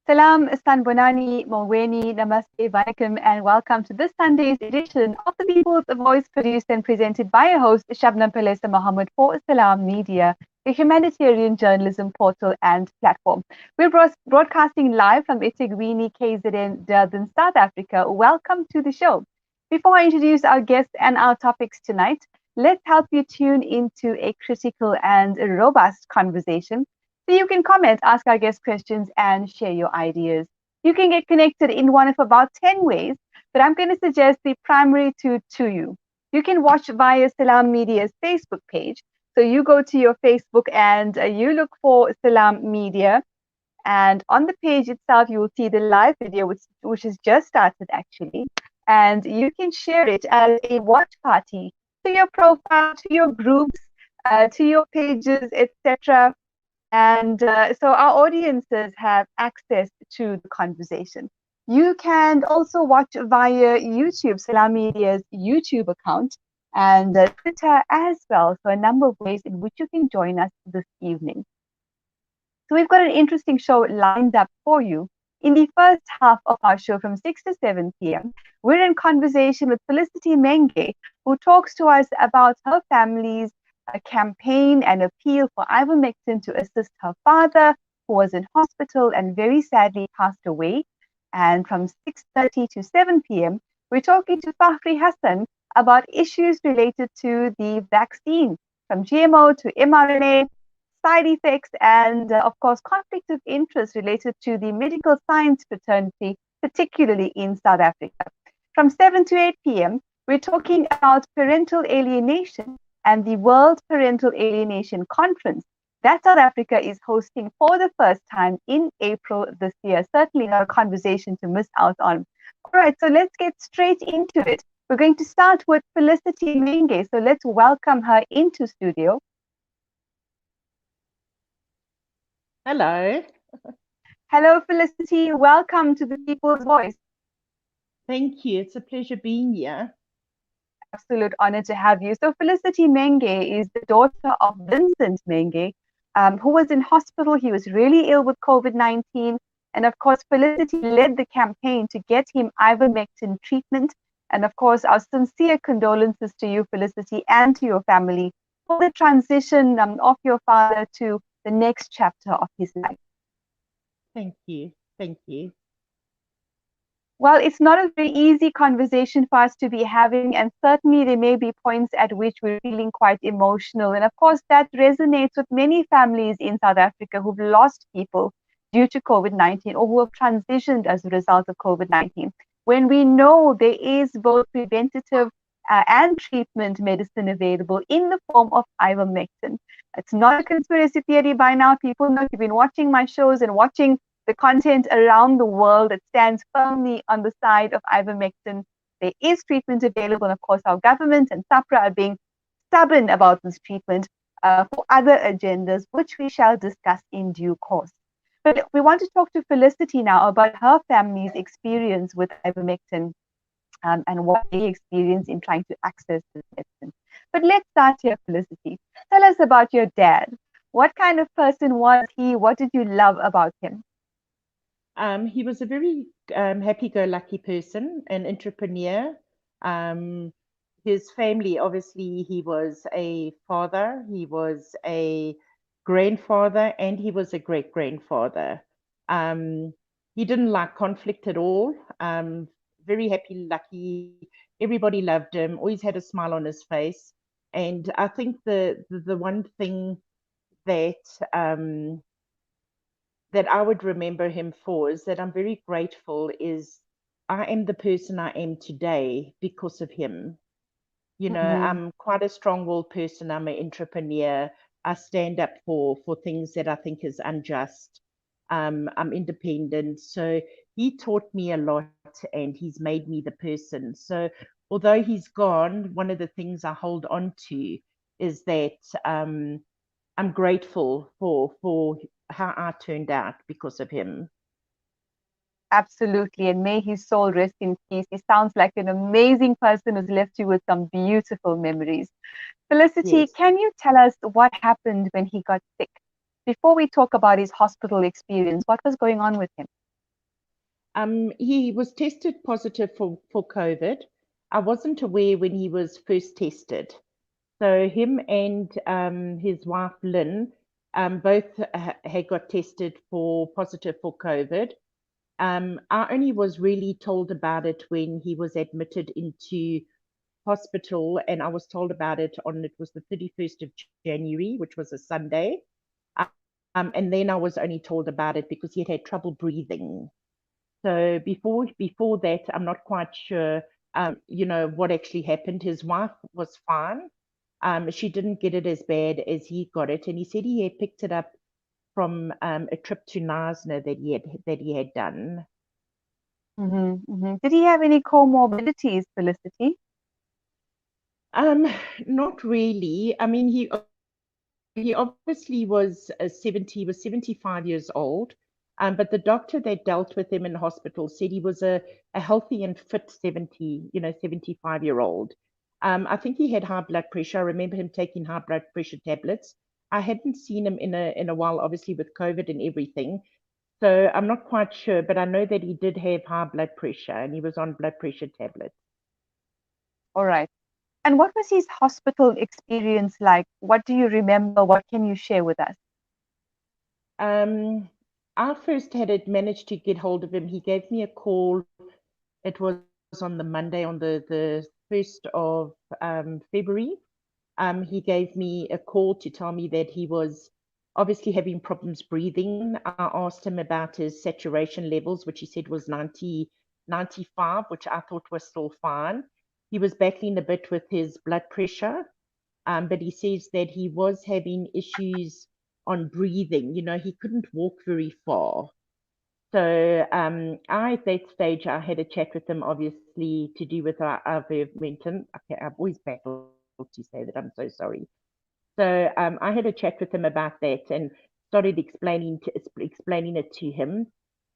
Salam, Sanbonani, Molweni, Namaste, Vanakkam, and welcome to this Sunday's edition of the People's Voice, produced and presented by your host, Shabnam, Palesa, Mohamed, for Salaamedia, a humanitarian journalism portal and platform. We're broadcasting live from eThekwini, KZN, Durban, South Africa. Welcome to the show. Before I introduce our guests and our topics tonight, let's help you tune into a critical and robust conversation. So you can comment, ask our guests questions, and share your ideas. You can get connected in one of about 10 ways, but I'm going to suggest the primary two to you. You can watch via Salaamedia's Facebook page. So you go to your Facebook and you look for Salaamedia. And on the page itself, you will see the live video, which has just started actually. And you can share it as a watch party to your profile, to your groups, to your pages, etc. And so our audiences have access to the conversation. You can also watch via YouTube, Salaamedia's YouTube account, and Twitter as well. So a number of ways in which you can join us this evening. So we've got an interesting show lined up for you. In the first half of our show from 6 to 7 p.m., we're in conversation with Felicity Menge, who talks to us about her family's a campaign and appeal for Ivermectin to assist her father, who was in hospital and very sadly passed away. And from 6:30 to 7 p.m., we're talking to Fahrie Hassan about issues related to the vaccine, from GMO to mRNA, side effects, and of course, conflict of interest related to the medical science fraternity, particularly in South Africa. From 7 to 8 p.m., we're talking about parental alienation and the World Parental Alienation Conference that South Africa is hosting for the first time in April this year. Certainly not a conversation to miss out on. All right, so let's get straight into it. We're going to start with Felicity Menge. So let's welcome her into studio. Hello. Hello, Felicity. Welcome to the People's Voice. Thank you. It's a pleasure being here. Absolute honor to have you. So Felicity Menge is the daughter of Vincent Menge, who was in hospital. He was really ill with COVID-19. And of course, Felicity led the campaign to get him ivermectin treatment. And of course, our sincere condolences to you, Felicity, and to your family for the transition of your father to the next chapter of his life. Thank you. Thank you. Well, it's not a very easy conversation for us to be having, and certainly there may be points at which we're feeling quite emotional. And of course, that resonates with many families in South Africa who've lost people due to COVID-19 or who have transitioned as a result of COVID-19. When we know there is both preventative and treatment medicine available in the form of ivermectin. It's not a conspiracy theory by now. People know, you've been watching my shows and watching the content around the world that stands firmly on the side of ivermectin. There is treatment available, and of course our government and SAPRA are being stubborn about this treatment for other agendas, which we shall discuss in due course. But we want to talk to Felicity now about her family's experience with ivermectin and what they experience in trying to access this medicine. But let's start here, Felicity. Tell us about your dad. What kind of person was he? What did you love about him? He was a very happy-go-lucky person, an entrepreneur. His family, obviously, he was a father, he was a grandfather, and he was a great-grandfather. He didn't like conflict at all. Very happy-lucky. Everybody loved him, always had a smile on his face. And I think the one thing that that I would remember him for is that I'm very grateful is I am the person I am today because of him. You know, I'm quite a strong-willed person. I'm an entrepreneur. I stand up for things that I think is unjust. I'm independent. So he taught me a lot and he's made me the person. So although he's gone, one of the things I hold on to is that I'm grateful for how I turned out because of him. Absolutely, and may his soul rest in peace. He sounds like an amazing person who's left you with some beautiful memories. Felicity, Yes. can you tell us what happened when he got sick? Before we talk about his hospital experience, what was going on with him? He was tested positive for COVID. I wasn't aware when he was first tested. So him and his wife Lynn both had got tested for positive for COVID. I only was really told about it when he was admitted into hospital, and I was told about it it was the 31st of January, which was a Sunday. And then I was only told about it because he had trouble breathing. So before that, I'm not quite sure, what actually happened. His wife was fine. She didn't get it as bad as he got it, and he said he had picked it up from a trip to Knysna that he had done. Did he have any comorbidities, Felicity? Not really. I mean, he obviously was 75 years old. But the doctor that dealt with him in hospital said he was a healthy and fit 75-year-old. I think he had high blood pressure. I remember him taking high blood pressure tablets. I hadn't seen him in a while, obviously with COVID and everything. So I'm not quite sure, but I know that he did have high blood pressure and he was on blood pressure tablets. All right. And what was his hospital experience like? What do you remember? What can you share with us? I first had managed to get hold of him. He gave me a call. It was on the Monday, on the 1st of February. He gave me a call to tell me that he was obviously having problems breathing. I asked him about his saturation levels, which he said was 95, which I thought was still fine. He was battling a bit with his blood pressure, but he says that he was having issues on breathing. He couldn't walk very far. So at that stage, I had a chat with him, obviously, to do with our Ivermectin. Okay, I've always battled to say that. I'm so sorry. So I had a chat with him about that and started explaining it to him.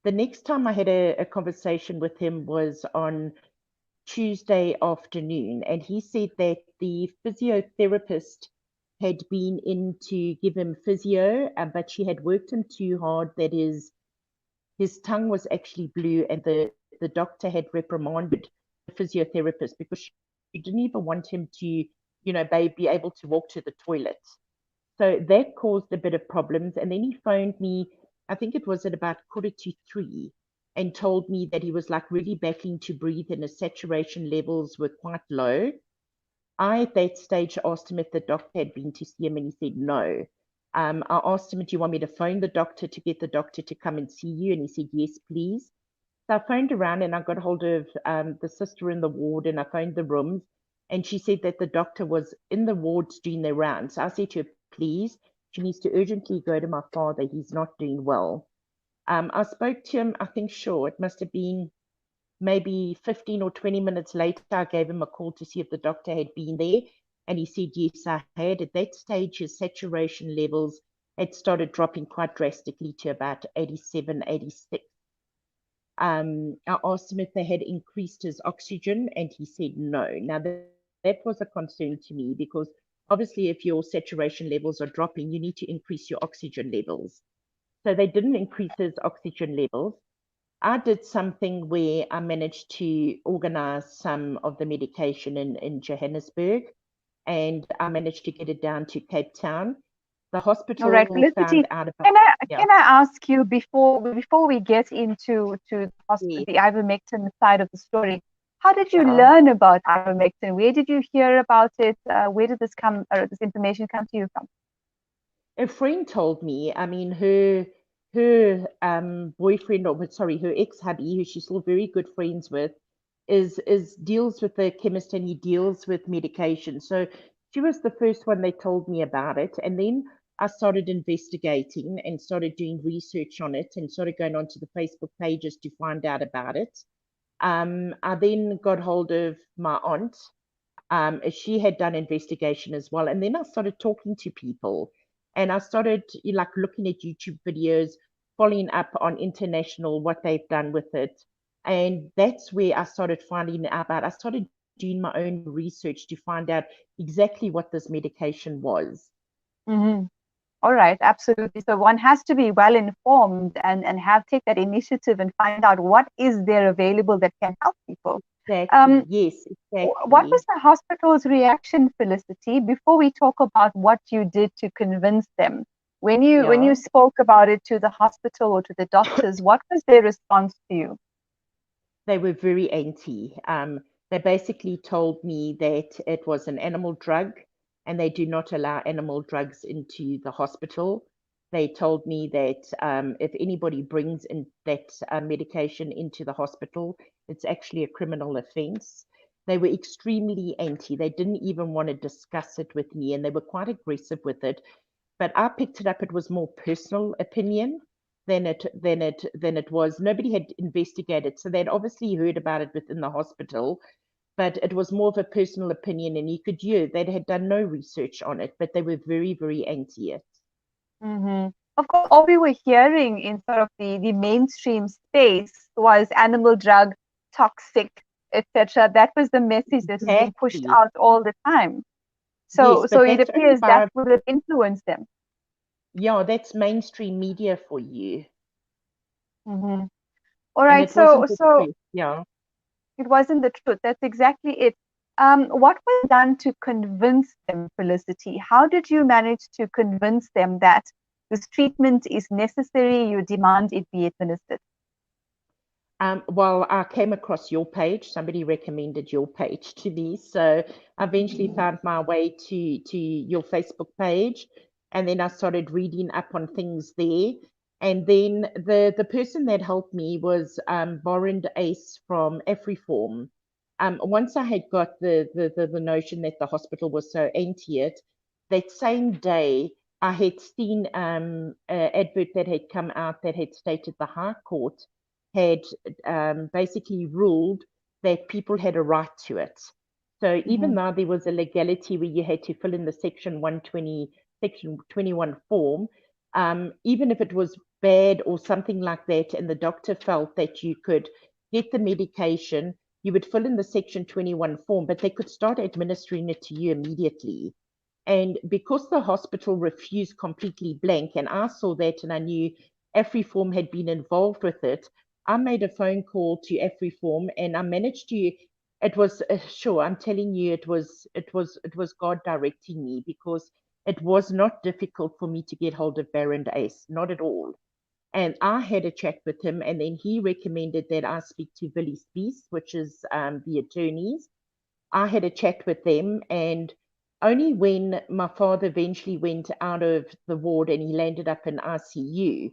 The next time I had a conversation with him was on Tuesday afternoon, and he said that the physiotherapist had been in to give him physio, but she had worked him too hard. That is, his tongue was actually blue, and the doctor had reprimanded the physiotherapist because she didn't even want him to, be able to walk to the toilet. So that caused a bit of problems. And then he phoned me, I think it was at about 2:45, and told me that he was like really battling to breathe and his saturation levels were quite low. I, at that stage, asked him if the doctor had been to see him, and he said no. I asked him, do you want me to phone the doctor to get the doctor to come and see you? And he said, yes, please. So I phoned around and I got hold of the sister in the ward, and I phoned the rooms, and she said that the doctor was in the wards doing their rounds. So I said to her, please, she needs to urgently go to my father. He's not doing well. I spoke to him, I think, it must have been maybe 15 or 20 minutes later. I gave him a call to see if the doctor had been there. And he said, yes, I had. At that stage, his saturation levels had started dropping quite drastically to about 87, 86. I asked him if they had increased his oxygen, and he said no. Now, that was a concern to me because obviously if your saturation levels are dropping, you need to increase your oxygen levels. So they didn't increase his oxygen levels. I did something where I managed to organize some of the medication in Johannesburg, and I managed to get it down to Cape Town. The hospital All right, Felicity, found out about can I ask you before we get into the ivermectin side of the story, how did you learn about ivermectin? Where did you hear about it? Where did this information come to you from? A friend told me. I mean, her boyfriend, or sorry, her ex-hubby, who she's still very good friends with, is deals with the chemist, and he deals with medication. So she was the first one they told me about it, and then I started investigating and started doing research on it, and started going onto the Facebook pages to find out about it. I then got hold of my aunt. She had done investigation as well, and then I started talking to people. And I started like looking at YouTube videos, following up on international, what they've done with it. And that's where I started finding out about. I started doing my own research to find out exactly what this medication was. Mm-hmm. All right, absolutely. So one has to be well informed and have take that initiative and find out what is there available that can help people. Exactly. Yes, What was exactly. the hospital's reaction, Felicity, before we talk about what you did to convince them? When you Yeah. spoke about it to the hospital or to the doctors, what was their response to you? They were very anti. They basically told me that it was an animal drug and they do not allow animal drugs into the hospital. They told me that if anybody brings in that medication into the hospital, it's actually a criminal offense. They were extremely anti. They didn't even want to discuss it with me and they were quite aggressive with it. But I picked it up. It was more personal opinion than it was. Nobody had investigated, so they'd obviously heard about it within the hospital, but it was more of a personal opinion, and you could hear they had done no research on it, but they were very, very anti it. Mm-hmm. Of course, all we were hearing in sort of the mainstream space was animal drug, toxic, etc. That was the message that was being pushed Exactly. out all the time. Yes, So but it that's only appears that by, would have influenced them. yeah, that's mainstream media for you. Mm-hmm. All And right, it wasn't the so truth. Yeah. it wasn't the truth. That's exactly it. What was done to convince them, Felicity? How did you manage to convince them that this treatment is necessary? You demand it be administered. Well, I came across your page. Somebody recommended your page to me, so I eventually found my way to your Facebook page, and then I started reading up on things there. And then the person that helped me was Borend Ace from AfriForm. Once I had got the notion that the hospital was so anti it, that same day I had seen an advert that had come out that had stated the High Court had basically ruled that people had a right to it. So even Mm-hmm. though there was a legality where you had to fill in the Section 120, Section 21 form, even if it was bad or something like that, and the doctor felt that you could get the medication, you would fill in the Section 21 form, but they could start administering it to you immediately. And because the hospital refused completely blank, and I saw that and I knew AfriForm had been involved with it, I made a phone call to AfriForm and I managed to. It was sure. I'm telling you, it was God directing me because it was not difficult for me to get hold of Baron Ace, not at all. And I had a chat with him, and then he recommended that I speak to Billy Spies, which is the attorneys. I had a chat with them, and only when my father eventually went out of the ward and he landed up in ICU,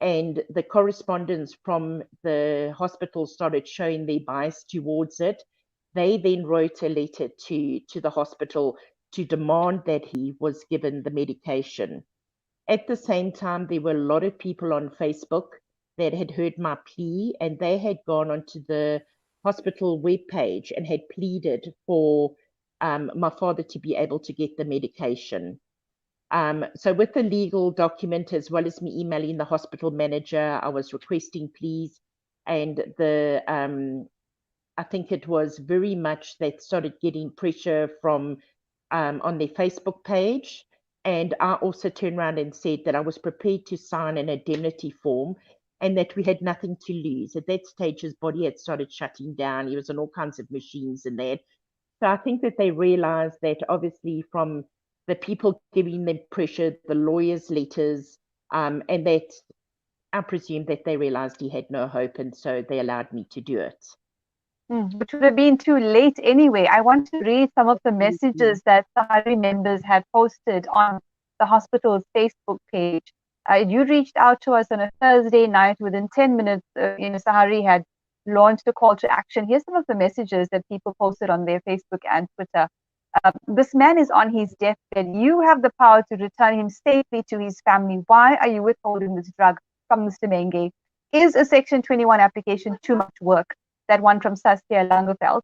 and the correspondence from the hospital started showing their bias towards it, they then wrote a letter to the hospital to demand that he was given the medication. At the same time, there were a lot of people on Facebook that had heard my plea and they had gone onto the hospital webpage and had pleaded for my father to be able to get the medication. So with the legal document, as well as me emailing the hospital manager, I was requesting pleas, and I think it was very much that started getting pressure from on their Facebook page. And I also turned around and said that I was prepared to sign an indemnity form and that we had nothing to lose. At that stage, his body had started shutting down. He was on all kinds of machines and that. So I think that they realized that obviously from the people giving them pressure, the lawyers' letters, and that I presume that they realized he had no hope. And so they allowed me to do it. Which would have been too late anyway. I want to read some of the Absolutely. messages that Sahari members had posted on the hospital's Facebook page. You reached out to us on a Thursday night. Within 10 minutes, Sahari had launched a call to action. Here's some of the messages that people posted on their Facebook and Twitter. This man is on his deathbed. You have the power to return him safely to his family. Why are you withholding this drug from Mr. Menge? Is a Section 21 application too much work? That one from Saskia Langeveld.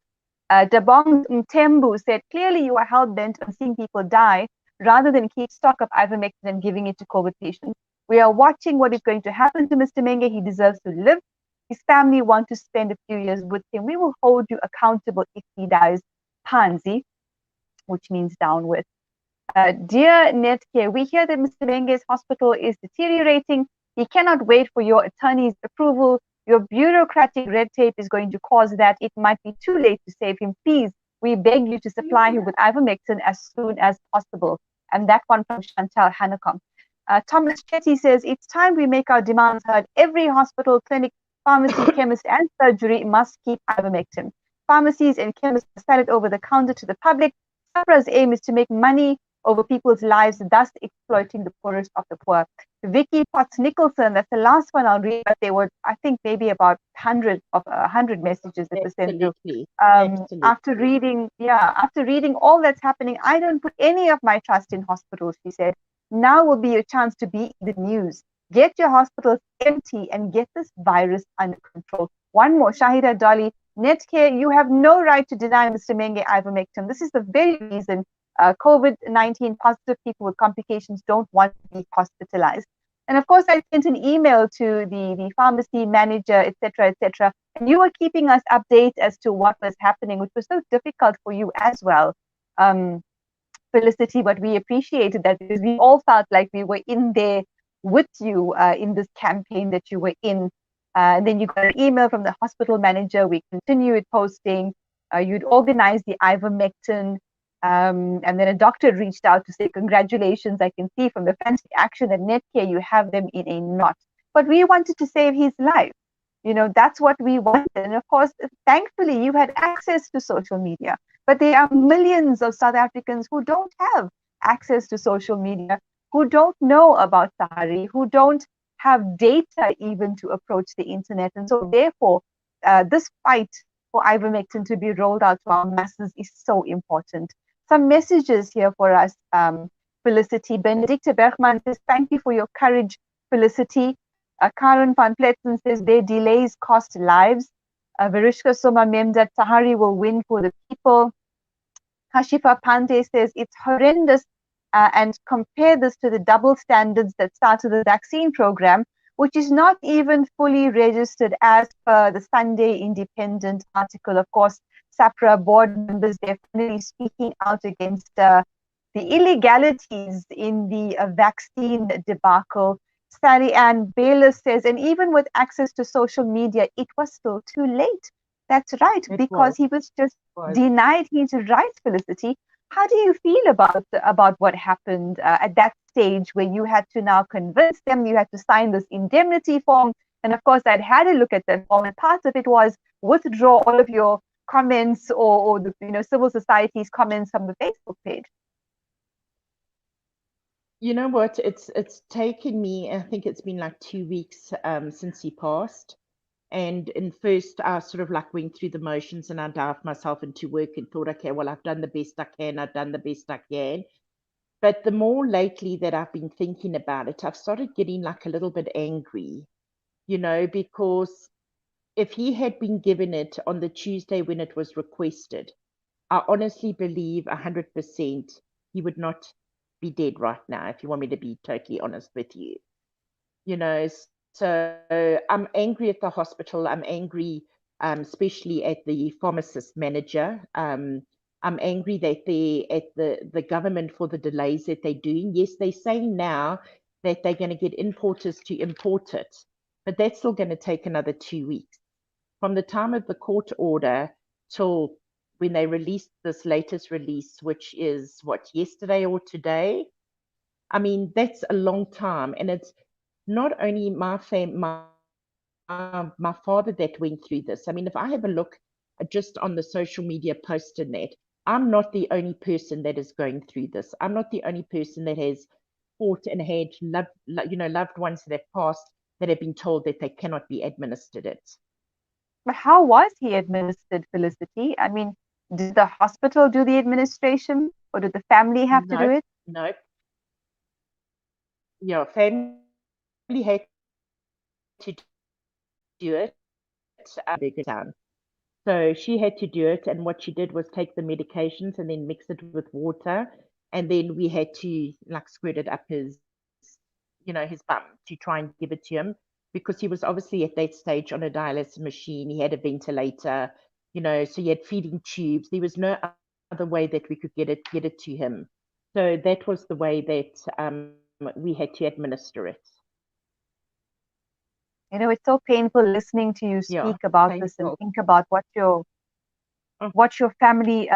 Dabong Mtembu said, clearly you are hell-bent on seeing people die rather than keep stock of ivermectin and giving it to COVID patients. We are watching what is going to happen to Mr. Menge. He deserves to live. His family want to spend a few years with him. We will hold you accountable if he dies. Panzi, which means down with. Dear Netcare, we hear that Mr. Menge's hospital is deteriorating. He cannot wait for your attorney's approval. Your bureaucratic red tape is going to cause that. It might be too late to save him. Please, we beg you to supply him with ivermectin as soon as possible. And that one from Chantal Hanekom. Thomas Chetty says, it's time we make our demands heard. Every hospital, clinic, pharmacy, chemist, and surgery must keep ivermectin. Pharmacies and chemists sell it over the counter to the public. SAPRA's aim is to make money over people's lives, thus exploiting the poorest of the poor. Vicky Potts Nicholson, that's the last one I'll read, but there were, I think, maybe about 100 messages that were sent through. After reading all that's happening, I don't put any of my trust in hospitals, she said. Now will be your chance to be in the news. Get your hospitals empty and get this virus under control. One more, Shahida Dolly. Netcare, you have no right to deny Mr. Menge ivermectin. This is the very reason COVID-19 positive people with complications don't want to be hospitalized. And of course, I sent an email to the pharmacy manager, etc., etc. And you were keeping us updated as to what was happening, which was so difficult for you as well, Felicity. But we appreciated that because we all felt like we were in there with you in this campaign that you were in. And then you got an email from the hospital manager. We continued posting. You'd organized the ivermectin. And then a doctor reached out to say, congratulations, I can see from the frantic action at Netcare, you have them in a knot. But we wanted to save his life. You know, that's what we wanted. And of course, thankfully, you had access to social media. But there are millions of South Africans who don't have access to social media, who don't know about Fahrie, who don't have data even to approach the internet. And so therefore, this fight for ivermectin to be rolled out to our masses is so important. Some messages here for us, Felicity. Benedicta Bergman says, thank you for your courage, Felicity. Karen van Pletzen says, their delays cost lives. Verishka Soma Memdat, Fahrie will win for the people. Kashifa Pande says, it's horrendous and compare this to the double standards that started the vaccine program, which is not even fully registered as per the Sunday Independent article. Of course, SAPRA board members definitely speaking out against the illegalities in the vaccine debacle. Sally Ann Bayless says, and even with access to social media, it was still too late. That's right, because he was just denied his rights, Felicity. How do you feel about what happened at that stage where you had to now convince them, you had to sign this indemnity form? And of course, I'd had a look at the form, and part of it was withdraw all of your comments or the civil society's comments from the Facebook page. You know what? It's taken me, I think it's been like 2 weeks since he passed. And in first, I sort of like went through the motions and I dived myself into work and thought, okay, well, I've done the best I can. I've done the best I can. But the more lately that I've been thinking about it, I've started getting like a little bit angry, because if he had been given it on the Tuesday when it was requested, I honestly believe 100% he would not be dead right now, if you want me to be totally honest with you. So I'm angry at the hospital. I'm angry, especially at the pharmacist manager. I'm angry that at the government for the delays that they're doing. Yes, they're saying now that they're going to get importers to import it, but that's still going to take another 2 weeks. From the time of the court order till when they released this latest release, which is yesterday or today. I mean, that's a long time, and it's not only my father that went through this. I mean, if I have a look just on the social media post and that, I'm not the only person that is going through this. I'm not the only person that has fought and had loved ones that have passed that have been told that they cannot be administered it. But how was he administered, Felicity? I mean, did the hospital do the administration, or did the family have to do it? No. Yeah, family had to do it. So she had to do it, and what she did was take the medications and then mix it with water, and then we had to like squirt it up his bum to try and give it to him, because he was obviously at that stage on a dialysis machine. He had a ventilator, so he had feeding tubes. There was no other way that we could get it to him. So that was the way that we had to administer it. You know, it's so painful listening to you Yeah, speak about this and painful. think about what your family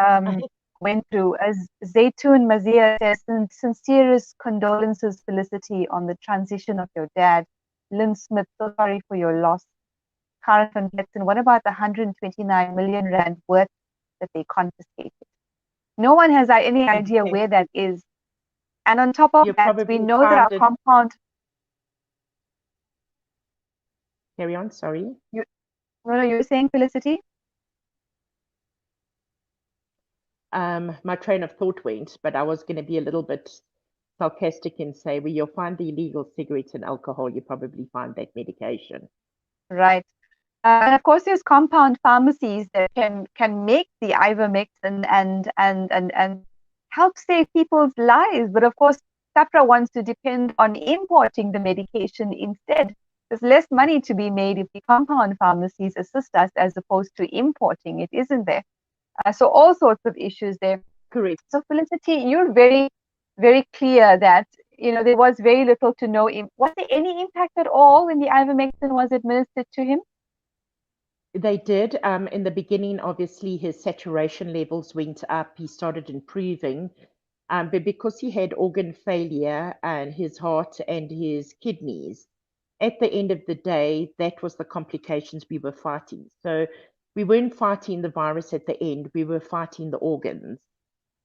went through. As Zaytun Mazia says, sincerest condolences, Felicity, on the transition of your dad. Lynn Smith, so sorry for your loss. Karen van Vletzen, what about the 129 million rand worth that they confiscated? No one has any idea where that is. And on top of that, we know that our compound... Carry on, sorry. No, you were saying, Felicity? My train of thought went, but I was going to be a little bit sarcastic and say, where you'll find the illegal cigarettes and alcohol, you probably find that medication. Right. And of course, there's compound pharmacies that can make the ivermectin and help save people's lives. But of course, SAPRA wants to depend on importing the medication instead. There's less money to be made if the compound pharmacies assist us as opposed to importing it, isn't there? So all sorts of issues there. Correct. So Felicity, you're very, very clear that there was very little to no. Was there any impact at all when the ivermectin was administered to him? They did. In the beginning, obviously, his saturation levels went up. He started improving. But because he had organ failure and his heart and his kidneys, at the end of the day, that was the complications we were fighting. So we weren't fighting the virus at the end, we were fighting the organs.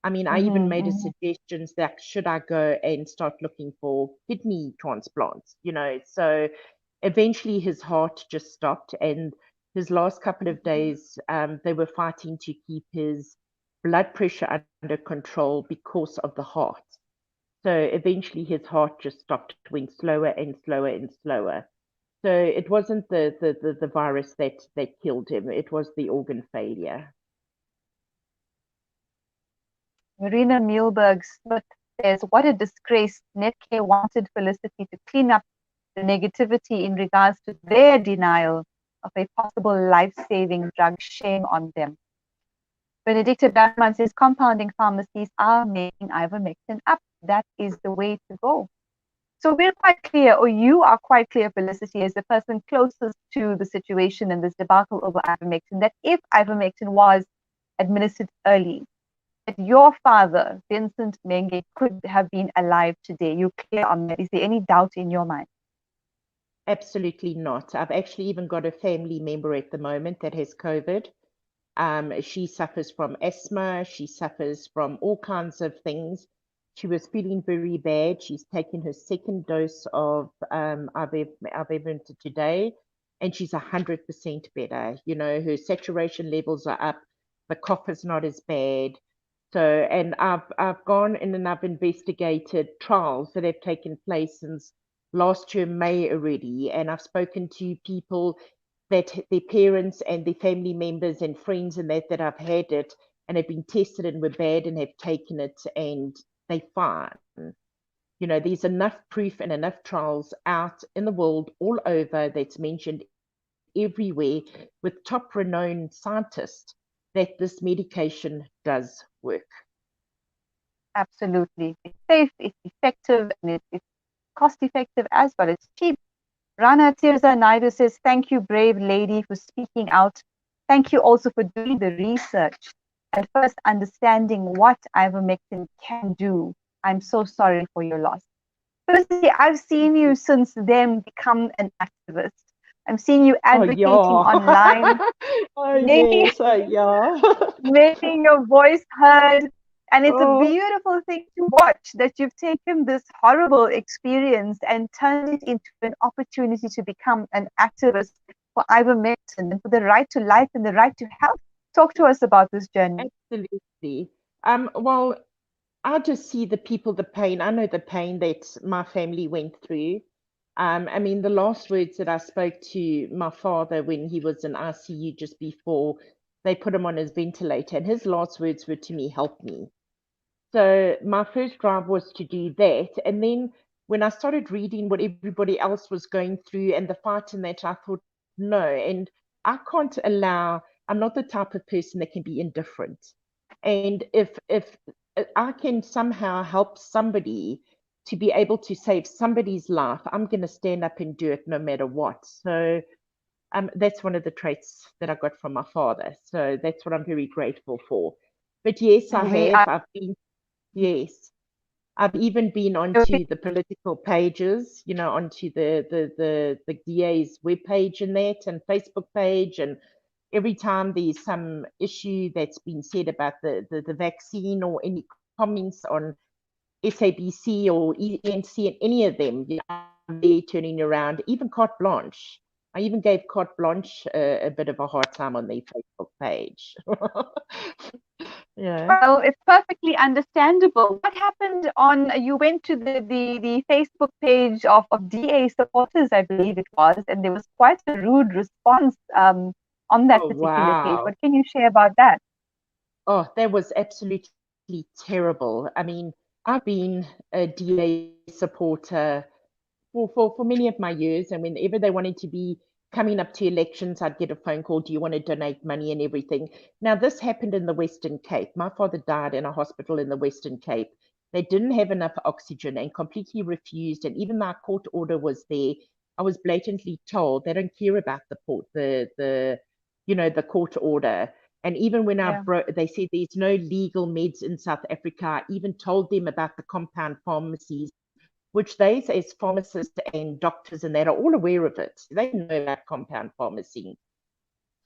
I mean, I even made a suggestion that should I go and start looking for kidney transplants, so eventually his heart just stopped, and his last couple of days, they were fighting to keep his blood pressure under control because of the heart. So eventually his heart just stopped, went slower and slower and slower. So it wasn't the virus that killed him, it was the organ failure. Marina Muehlberg-Smith says, what a disgrace. Netcare wanted Felicity to clean up the negativity in regards to their denial of a possible life-saving drug. Shame on them. Benedicta Bergman says, compounding pharmacies are making ivermectin up. That is the way to go. So we're quite clear, or you are quite clear, Felicity, as the person closest to the situation in this debacle over ivermectin, that if ivermectin was administered early, that your father, Vincent Menge, could have been alive today. You're clear on that. Is there any doubt in your mind? Absolutely not. I've actually even got a family member at the moment that has COVID. She suffers from asthma. She suffers from all kinds of things. She was feeling very bad. She's taken her second dose of ivermectin today, and she's 100% better. Her saturation levels are up. The cough is not as bad. So, and I've gone in and I've investigated trials that have taken place since last year, May already, and I've spoken to people that their parents and their family members and friends and that I've had it and have been tested and were bad and have taken it and they fine. There's enough proof and enough trials out in the world all over that's mentioned everywhere with top renowned scientists that this medication does work. Absolutely. It's safe, it's effective, and it's cost effective as well. It's cheap. Rana Tirza Naidu says, thank you, brave lady, for speaking out. Thank you also for doing the research and first understanding what ivermectin can do. I'm so sorry for your loss. Felicity, I've seen you since then become an activist. I'm seeing you advocating online, making your voice heard. And it's a beautiful thing to watch that you've taken this horrible experience and turned it into an opportunity to become an activist for ivermectin and for the right to life and the right to health. Talk to us about this journey. Absolutely. Well, I just see the people, the pain. I know the pain that my family went through. I mean, the last words that I spoke to my father when he was in ICU just before they put him on his ventilator, and his last words were to me, help me. So my first drive was to do that. And then when I started reading what everybody else was going through and the fight in that, I thought, no, and I can't allow, I'm not the type of person that can be indifferent. And if I can somehow help somebody to be able to save somebody's life, I'm going to stand up and do it no matter what. So that's one of the traits that I got from my father. So that's what I'm very grateful for. But yes, I have. Yes. I've even been onto the political pages, onto the DA's webpage and that, and Facebook page, and every time there's some issue that's been said about the vaccine or any comments on SABC or ENC and any of them, I'm there turning around, even carte blanche. I even gave carte blanche a bit of a hard time on their Facebook page. Yeah. Well, it's perfectly understandable. What happened you went to the Facebook page of DA supporters, I believe it was, and there was quite a rude response on that particular page. What can you share about that? Oh, that was absolutely terrible. I mean, I've been a DA supporter for many of my years, and whenever they wanted to be coming up to elections, I'd get a phone call, do you want to donate money and everything? Now, this happened in the Western Cape. My father died in a hospital in the Western Cape. They didn't have enough oxygen and completely refused, and even though our court order was there, I was blatantly told they don't care about the court order. And even when they said there's no legal meds in South Africa, I even told them about the compound pharmacies, which they, as pharmacists and doctors and that, are all aware of it. They know about compound pharmacy.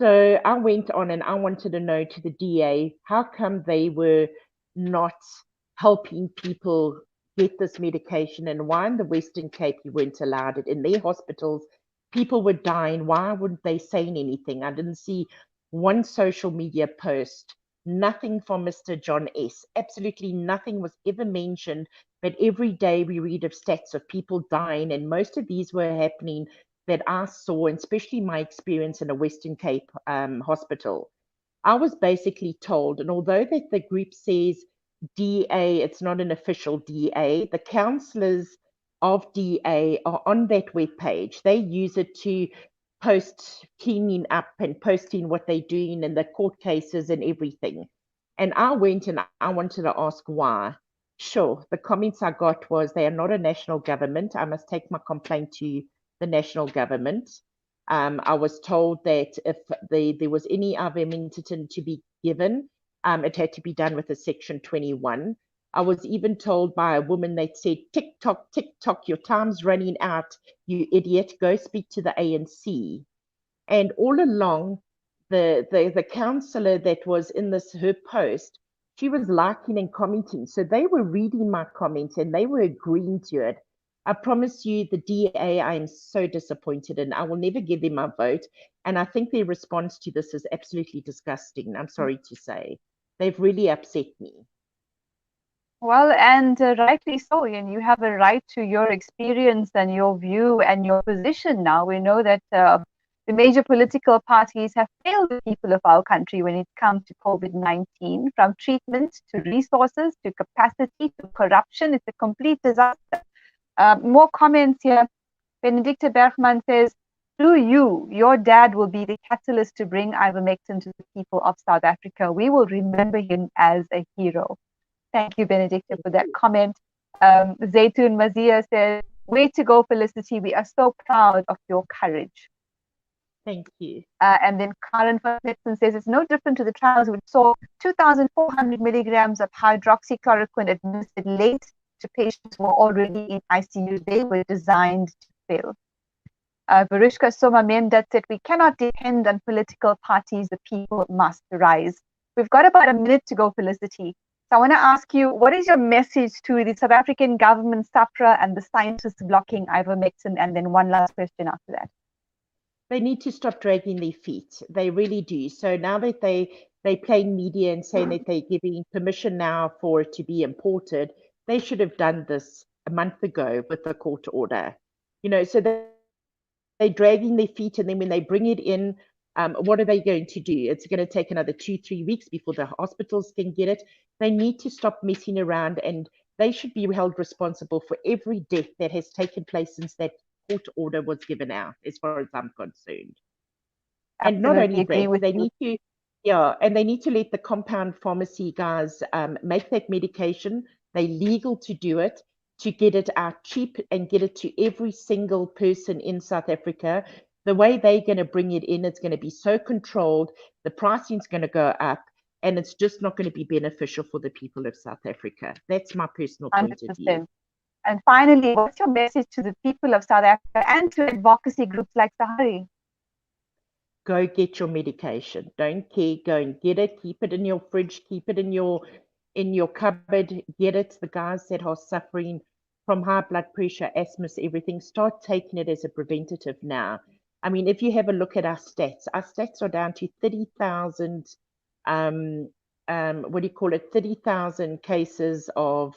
So I went on and I wanted to know to the DA, how come they were not helping people get this medication, and why in the Western Cape you weren't allowed it? In their hospitals, people were dying. Why wouldn't they say anything? I didn't see one social media post, nothing from Mr. John S. Absolutely nothing was ever mentioned. But every day we read of stats of people dying, and most of these were happening that I saw, and especially my experience in a Western Cape hospital. I was basically told, and although that the group says DA, it's not an official DA, the councillors of DA are on that webpage. They use it to post cleaning up and posting what they're doing and the court cases and everything. And I went and I wanted to ask why. Sure, the comments I got was they are not a national government. I must take my complaint to the national government. I was told that if there was any Ivermectin to be given, it had to be done with a Section 21. I was even told by a woman that said, tick tock, your time's running out, you idiot, go speak to the ANC. And all along, the councillor that was in her post, she was liking and commenting. So they were reading my comments and they were agreeing to it. I promise you, the DA, I am so disappointed, and I will never give them my vote. And I think their response to this is absolutely disgusting. I'm sorry to say. They've really upset me. Well, and rightly so. And you have a right to your experience and your view and your position now. We know that the major political parties have failed the people of our country when it comes to COVID-19, from treatment to resources to capacity to corruption. It's a complete disaster. More comments here. Benedicta Bergman says, through you, your dad will be the catalyst to bring ivermectin to the people of South Africa. We will remember him as a hero. Thank you, Benedicta, for that comment. Zaytun Mazia says, way to go, Felicity. We are so proud of your courage. Thank you. And then Karen Fletson says, it's no different to the trials which saw 2,400 milligrams of hydroxychloroquine administered late to patients who were already in ICU. They were designed to fail. Varishka Soma Memdat said, we cannot depend on political parties. The people must rise. We've got about a minute to go, Felicity. So I want to ask you, what is your message to the South African government, SAPRA, and the scientists blocking ivermectin? And then one last question after that. They need to stop dragging their feet. They really do. So now that they playing media and saying that they're giving permission now for it to be imported, they should have done this a month ago with the court order. So they're dragging their feet, and then when they bring it in, what are they going to do? It's going to take another 2-3 weeks before the hospitals can get it. They need to stop messing around, and they should be held responsible for every death that has taken place since that court order was given out, as far as I'm concerned. Absolutely, and not only agree that, with they you. need to Yeah, and they need to let the compound pharmacy guys make that medication. They're legal to do it, to get it out cheap and get it to every single person in South Africa. The way they're going to bring it in, it's going to be so controlled, the pricing's going to go up, and it's just not going to be beneficial for the people of South Africa. That's my personal point of view. 100%. And finally, what's your message to the people of South Africa and to advocacy groups like Fahrie? Go get your medication. Don't care. Go and get it. Keep it in your fridge. Keep it in your cupboard. Get it. The guys that are suffering from high blood pressure, asthma, everything, start taking it as a preventative now. I mean, if you have a look at our stats are down to 30,000, what do you call it? 30,000 cases of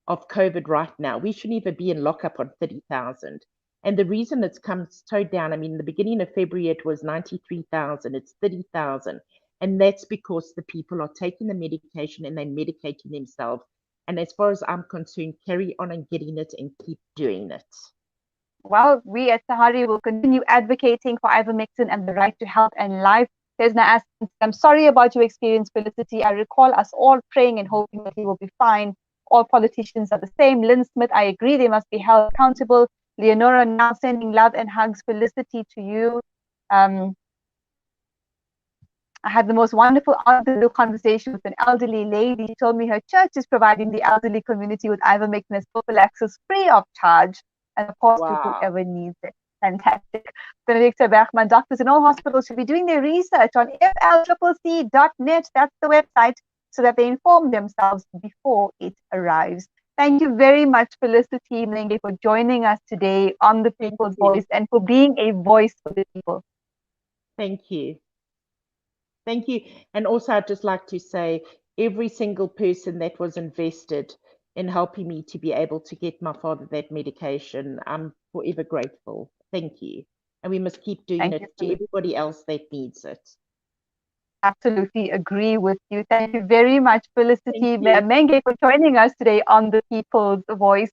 COVID right now. We shouldn't even be in lockup on 30,000. And the reason it's come so down, I mean, the beginning of February, it was 93,000, it's 30,000. And that's because the people are taking the medication and they're medicating themselves. And as far as I'm concerned, carry on and getting it and keep doing it. Well, we at Fahrie will continue advocating for ivermectin and the right to health and life. Tesna asks, I'm sorry about your experience, Felicity. I recall us all praying and hoping that he will be fine. All politicians are the same. Lynn Smith, I agree, they must be held accountable. Leonora now sending love and hugs, Felicity, to you. I had the most wonderful out-of-the-blue conversation with an elderly lady. She told me her church is providing the elderly community with ivermectin as prophylaxis free of charge, and of course to whoever needs it. Fantastic. Benedicta Bergman, doctors in all hospitals should be doing their research on flccc.net. That's the website, so that they inform themselves before it arrives. Thank you very much, Felicity Menge, for joining us today on The People's Voice and for being a voice for the people. Thank you. Thank you. And also, I'd just like to say, every single person that was invested in helping me to be able to get my father that medication, I'm forever grateful. Thank you. And we must keep doing it to everybody else that needs it. Absolutely agree with you. Thank you very much, Felicity Menge, for joining us today on The People's Voice.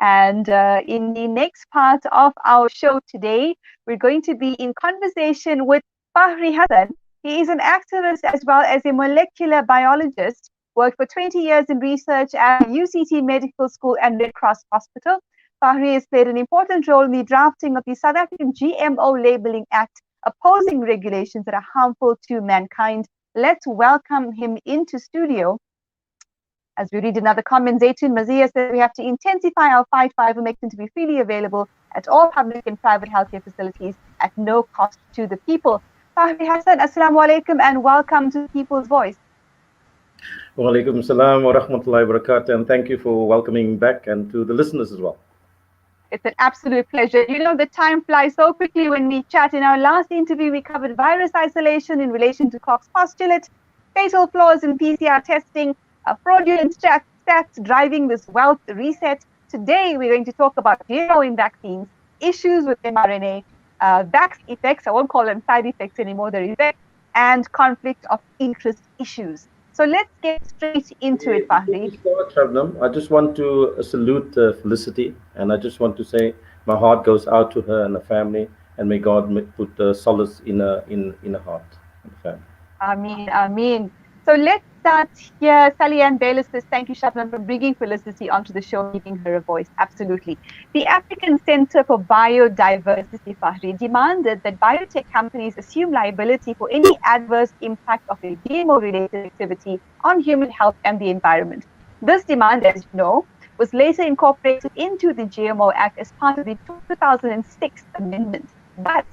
And in the next part of our show today, we're going to be in conversation with Fahrie Hassan. He is an activist as well as a molecular biologist, worked for 20 years in research at UCT Medical School and Red Cross Hospital. Fahrie has played an important role in the drafting of the South African GMO Labeling Act, opposing regulations that are harmful to mankind. Let's welcome him into studio. As we read another comment, Zaytun Mazia says we have to intensify our fight for ivermectin to be freely available at all public and private healthcare facilities at no cost to the people. Fahrie Hassan, Assalamu alaikum and welcome to People's Voice. Wa alaikum salam wa rahmatullahi wa barakatuh, and thank you for welcoming me back and to the listeners as well. It's an absolute pleasure. You know, the time flies so quickly when we chat. In our last interview, we covered virus isolation in relation to Koch's postulate, fatal flaws in PCR testing, fraudulent stats driving this wealth reset. Today, we're going to talk about GMO in vaccines, issues with mRNA, vax effects, I won't call them side effects anymore, they're effects, and conflict of interest issues. So let's get straight into it, Fahrie. Shabnam, I just want to salute Felicity, and I just want to say my heart goes out to her and her family, and may God put solace in her heart and family. Ameen, ameen. So let's start here. Sally Ann Bayless says, thank you, Shabnam, for bringing Felicity onto the show, giving her a voice. Absolutely. The African Center for Biodiversity, Fahrie, demanded that biotech companies assume liability for any adverse impact of a GMO-related activity on human health and the environment. This demand, as you know, was later incorporated into the GMO Act as part of the 2006 amendment. But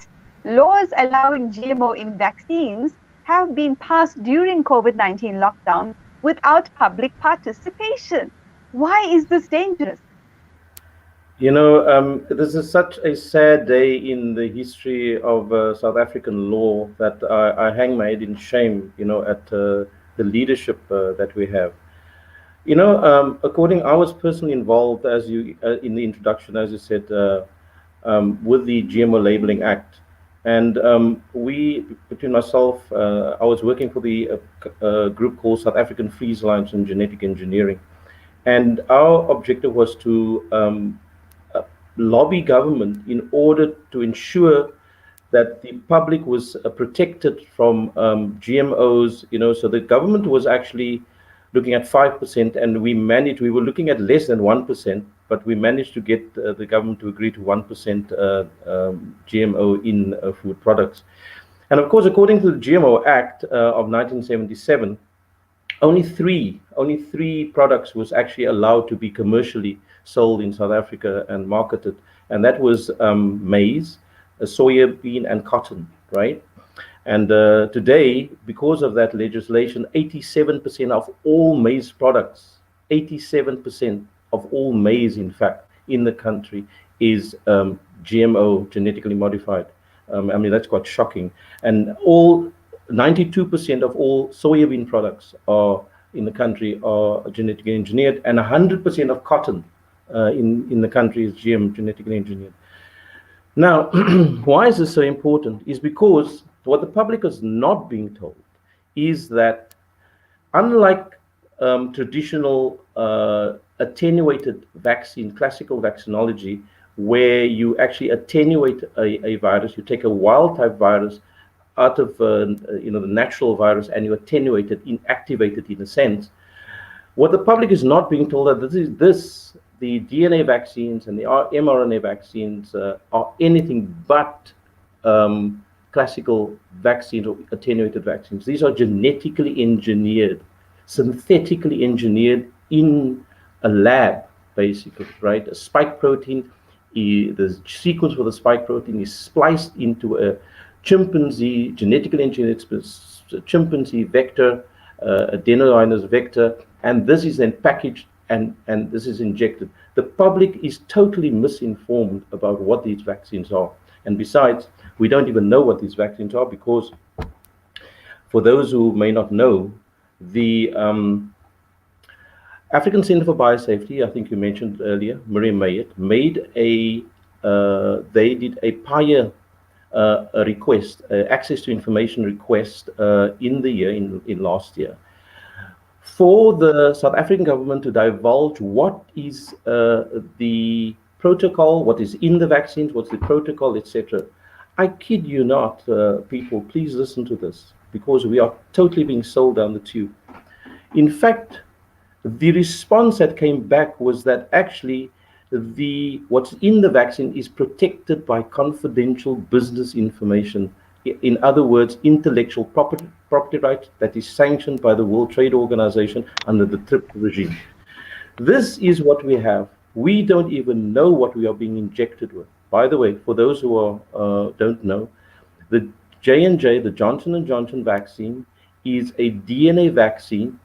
laws allowing GMO in vaccines have been passed during COVID-19 lockdown without public participation. Why is this dangerous? You know, this is such a sad day in the history of South African law that I hang my head in shame, you know, at the leadership that we have. You know, I was personally involved, as you in the introduction, as you said, with the GMO Labeling Act. And between myself, I was working for the group called South African Freeze Alliance in Genetic Engineering. And our objective was to lobby government in order to ensure that the public was protected from GMOs, so the government was actually looking at 5%, and we were looking at less than 1%, but we managed to get the government to agree to 1% GMO in food products. And of course, according to the GMO Act of 1977, only three products was actually allowed to be commercially sold in South Africa and marketed, and that was maize, soya bean, and cotton, right? And today, because of that legislation, 87% of all maize products, 87% of all maize, in fact, in the country is GMO, genetically modified. I mean, that's quite shocking. And 92% of all soybean products are in the country are genetically engineered, and 100% of cotton in the country is genetically engineered. Now, why is this so important? Is because what the public is not being told is that, unlike traditional attenuated vaccine, classical vaccinology, where you actually attenuate a virus, you take a wild type virus out of the natural virus and you attenuate it, inactivate it in a sense. What the public is not being told that the DNA vaccines and the mRNA vaccines are anything but classical vaccines or attenuated vaccines. These are genetically engineered, synthetically engineered in a lab, basically, right? A spike protein, the sequence for the spike protein is spliced into a chimpanzee, genetically engineered chimpanzee vector, adenovirus vector, and this is then packaged and this is injected. The public is totally misinformed about what these vaccines are. And besides, we don't even know what these vaccines are, because for those who may not know, the African Center for Biosafety, I think you mentioned earlier, Miriam Mayet, they did a PIA a request, access to information request in last year, for the South African government to divulge what is the protocol, what is in the vaccines, what's the protocol, etc. I kid you not, people, please listen to this, because we are totally being sold down the tube. In fact, the response that came back was that actually what's in the vaccine is protected by confidential business information. In other words, intellectual property rights that is sanctioned by the World Trade Organization under the TRIPS regime. This is what we have. We don't even know what we are being injected with. By the way, for those who don't know, the J&J, the Johnson & Johnson vaccine, is a DNA vaccine,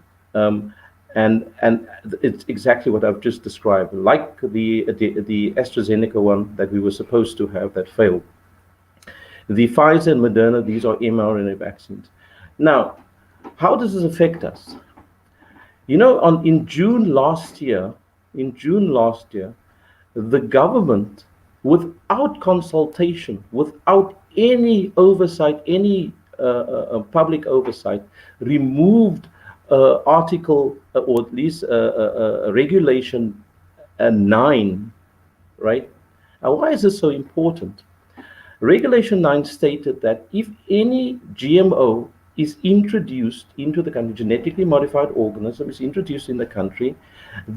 and it's exactly what I've just described, like the AstraZeneca one that we were supposed to have that failed. The Pfizer and Moderna, these are mRNA vaccines. Now, how does this affect us? In June last year, the government, without consultation, without any oversight, any public oversight, removed article, or at least regulation 9, right? Now, why is this so important? Regulation 9 stated that if any GMO is introduced into the country, genetically modified organism is introduced in the country,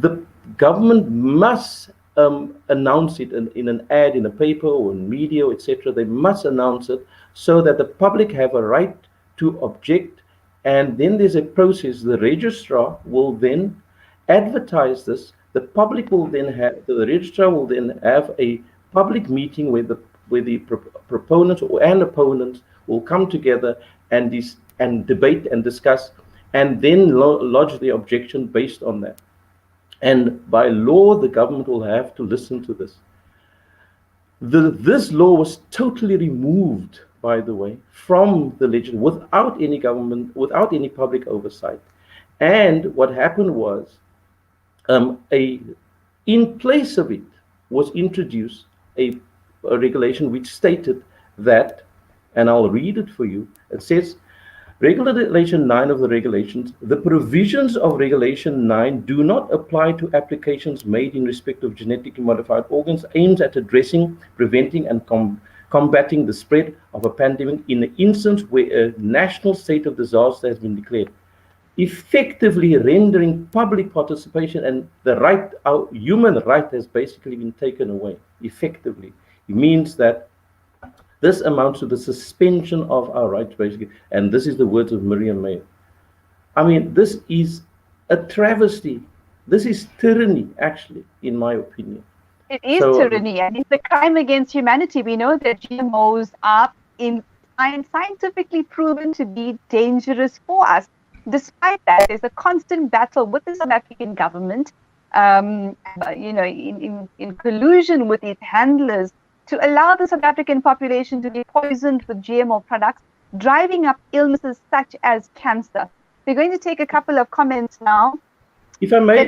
the government must announce it in an ad, in a paper or in media, etc. They must announce it so that the public have a right to object. And then there's a process. The registrar will then advertise this. The public will then the registrar will then have a public meeting where the proponents and opponents will come together and debate and discuss, and then lodge the objection based on that. And by law, the government will have to listen to this. This law was totally removed, by the way, from the legislation, without any government, without any public oversight. And what happened was, in place of it was introduced a regulation which stated that, and I'll read it for you. It says, Regulation 9 of the regulations, the provisions of Regulation 9 do not apply to applications made in respect of genetically modified organs aimed at addressing, preventing, and combating the spread of a pandemic in an instance where a national state of disaster has been declared, effectively rendering public participation and the right, our human right, has basically been taken away. Effectively, it means that this amounts to the suspension of our rights, basically, and this is the words of Miriam May. I mean, this is a travesty. This is tyranny, actually, in my opinion. It is tyranny, and it's a crime against humanity. We know that GMOs are scientifically proven to be dangerous for us. Despite that, there's a constant battle with the South African government, in collusion with its handlers, to allow the South African population to be poisoned with GMO products, driving up illnesses such as cancer. We're going to take a couple of comments now. If I may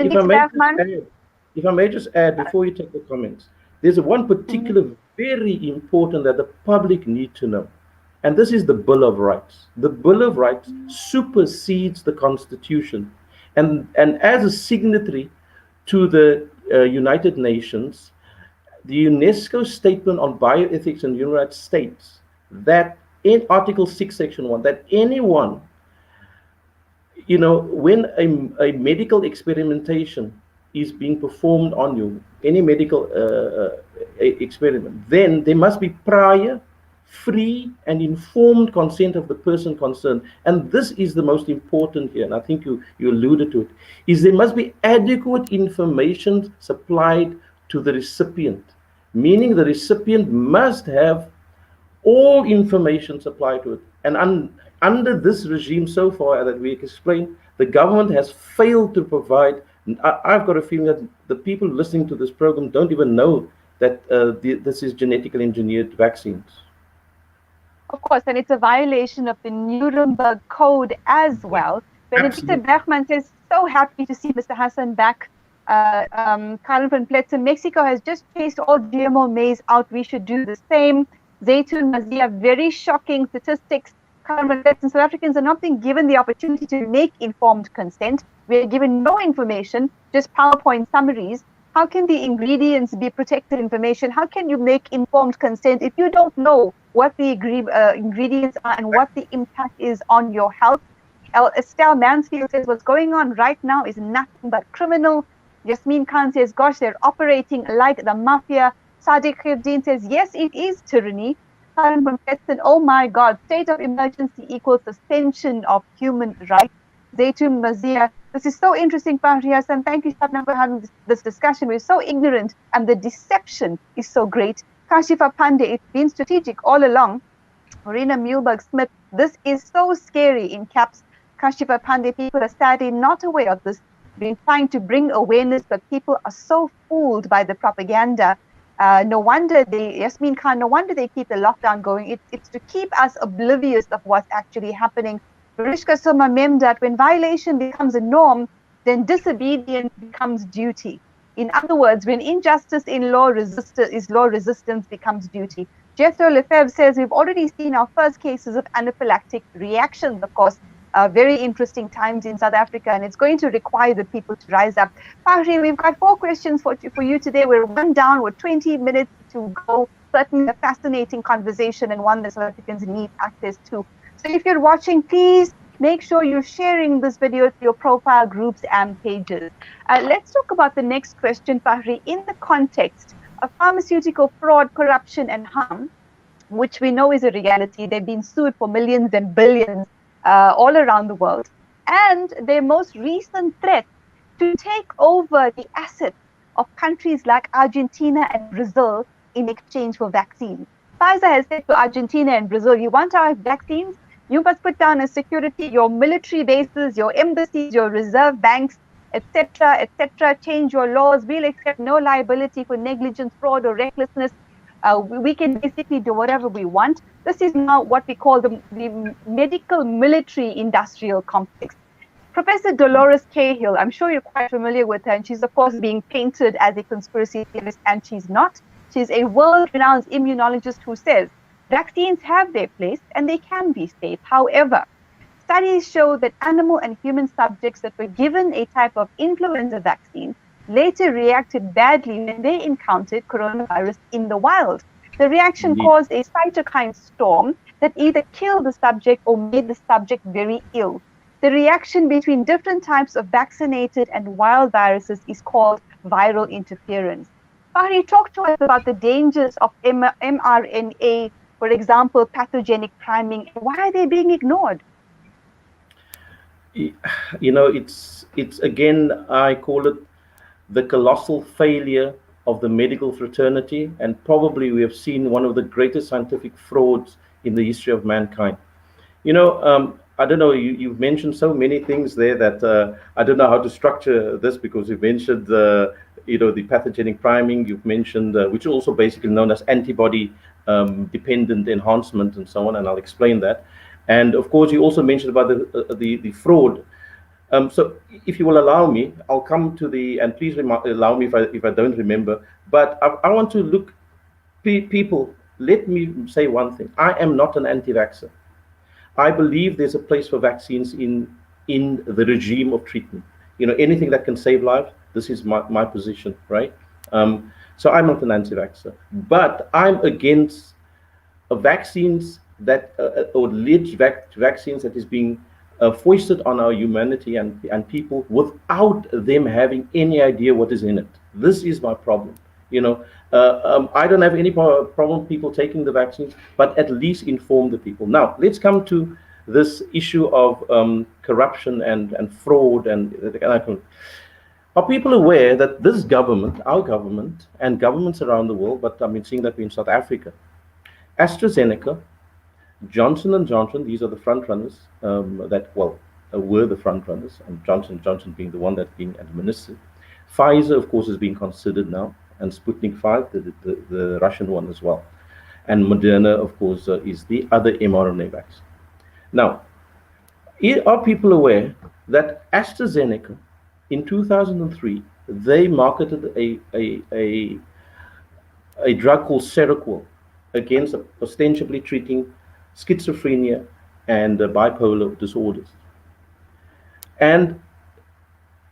just add before you take the comments, there's one particular very important that the public need to know, and this is the Bill of Rights. The Bill of Rights supersedes the Constitution, and as a signatory to the United Nations, the UNESCO Statement on Bioethics and Human Rights states that in Article 6, Section 1, that anyone, when a medical experimentation is being performed on you, any medical experiment, then there must be prior, free, and informed consent of the person concerned. And this is the most important here, and I think you alluded to it, is there must be adequate information supplied to the recipient, meaning the recipient must have all information supplied to it. And under this regime so far that we explained, the government has failed to provide. I've got a feeling that the people listening to this program don't even know that this is genetically engineered vaccines. Of course, and it's a violation of the Nuremberg Code as well. Benedicte Bergman says, so happy to see Mr. Hassan back. Karen van Pletsen, Mexico has just chased all GMO maize out. We should do the same. Zaytun Mazia, very shocking statistics. Karen van Pletsen, South Africans are not being given the opportunity to make informed consent. We are given no information, just PowerPoint summaries. How can the ingredients be protected information? How can you make informed consent if you don't know what the ingredients are and what the impact is on your health? Estelle Mansfield says, what's going on right now is nothing but criminal. Yasmin Khan says, gosh, they're operating like the mafia. Sadiq Khairuddin says, yes, it is tyranny. Karen van Pletsen, oh my God, state of emergency equals suspension of human rights. Zaytun Mazia, this is so interesting, Fahrie Hassan. Thank you, Shabnam, for having this discussion. We're so ignorant, and the deception is so great. Kashifa Pandey, it's been strategic all along. Marina Muhlberg-Smith, this is so scary in caps. Kashifa Pandey, people are sadly not aware of this. Been trying to bring awareness, but people are so fooled by the propaganda. No wonder Yasmin Khan, no wonder they keep the lockdown going. It's to keep us oblivious of what's actually happening. Barishka Soma Memdat, when violation becomes a norm, then disobedience becomes duty. In other words, when injustice in law resistance becomes duty. Jethro Lefebvre says, we've already seen our first cases of anaphylactic reactions, of course. Very interesting times in South Africa, and it's going to require the people to rise up. Fahrie, we've got 4 questions for you today. We're one down with 20 minutes to go. Certainly a fascinating conversation, and one that South Africans need access to. So if you're watching, please make sure you're sharing this video to your profile groups and pages. Let's talk about the next question, Fahrie, in the context of pharmaceutical fraud, corruption, and harm, which we know is a reality. They've been sued for millions and billions all around the world. And their most recent threat to take over the assets of countries like Argentina and Brazil in exchange for vaccines. Pfizer has said to Argentina and Brazil, you want our vaccines? You must put down as security your military bases, your embassies, your reserve banks, etc., etc. Change your laws. We'll accept no liability for negligence, fraud, or recklessness. We can basically do whatever we want. This is now what we call the medical military industrial complex. Professor Dolores Cahill, I'm sure you're quite familiar with her, and she's of course being painted as a conspiracy theorist, and she's not. She's a world-renowned immunologist who says vaccines have their place and they can be safe. However, studies show that animal and human subjects that were given a type of influenza vaccine later reacted badly when they encountered coronavirus in the wild. The reaction Indeed. caused a cytokine storm that either killed the subject or made the subject very ill. The reaction between different types of vaccinated and wild viruses is called viral interference. Fahrie, talk to us about the dangers of mRNA, for example, pathogenic priming, and why are they being ignored? You know, it's again, I call it the colossal failure of the medical fraternity, and probably we have seen one of the greatest scientific frauds in the history of mankind. You know, I don't know, you've mentioned so many things there that I don't know how to structure this, because you've mentioned you know, the pathogenic priming, you've mentioned, which is also basically known as antibody dependent enhancement and so on, and I'll explain that. And of course, you also mentioned about the fraud. So if you will allow me, I'll come to the, and please allow me if I don't remember, but I want to look, people, let me say one thing. I am not an anti-vaxxer. I believe there's a place for vaccines in the regime of treatment. You know, anything that can save lives, this is my position, right? So I'm not an anti-vaxxer, but I'm against vaccines that, or alleged vaccines that is being foisted on our humanity and people without them having any idea what is in it. This is my problem. You know, I don't have any problem people taking the vaccines, but at least inform the people. Now, let's come to this issue of corruption and fraud. Are people aware that this government, our government, and governments around the world, but I mean, seeing that we're in South Africa, AstraZeneca, Johnson & Johnson, these are the front runners that, well, were the front runners, and Johnson & Johnson being the one that's being administered. Pfizer, of course, is being considered now, and Sputnik 5, the Russian one as well. And Moderna, of course, is the other mRNA vaccine. Now, are people aware that AstraZeneca, in 2003, they marketed a drug called Seroquel against ostensibly treating schizophrenia and bipolar disorders. And